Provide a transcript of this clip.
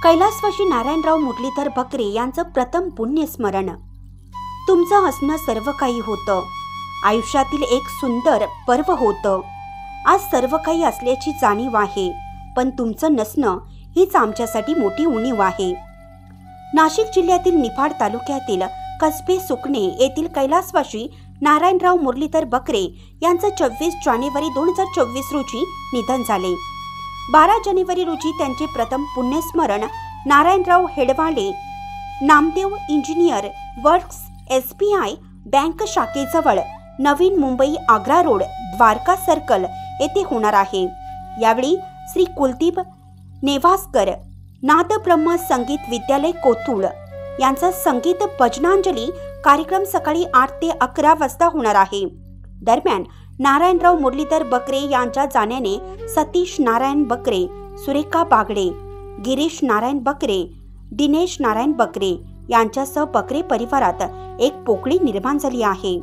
कैलासवासी नारायणराव मुरलीधर बकरे यांचं प्रथम पुण्यस्मरण. तुमचं हसणं सर्व काही होतं. आयुष्यातील एक सुंदर पर्व होतं. आज सर्व काही असल्याची जाणीव आहे, पण तुमचं नसणं हीच आमच्यासाठी मोठी उणीव आहे. नाशिक जिल्ह्यातील निफाड तालुक्यातील कसबे सुकणे येथील कैलासवासी नारायणराव मुरलीधर बकरे यांचं 24 जानेवारी 2024 रोजी निधन झाले. 12 जानेवारी रोजी त्यांचे प्रथम पुण्यस्मरण Narayanrao Hedwale, Namdev engineer works, SBI bank शाखेजवळ नवीन मुंबई आग्रा रोड, द्वारका सर्कल येथे होणार आहे. यावेळी श्री कुलदीप नेवासकर नादब्रह्म संगीत विद्यालय कोथरूड यांचा संगीत भजनांजली कार्यक्रम सकाळी 8 ते 11 वाजता होणार आहे. दरम्यान नारायणराव मुरलीधर बकरे यांच्या जाण्याने सतीश नारायण बकरे, सुरेखा बागडे, गिरीश नारायण बकरे, दिनेश नारायण बकरे यांच्यासह बकरे परिवारात एक पोकळी निर्माण झाली आहे.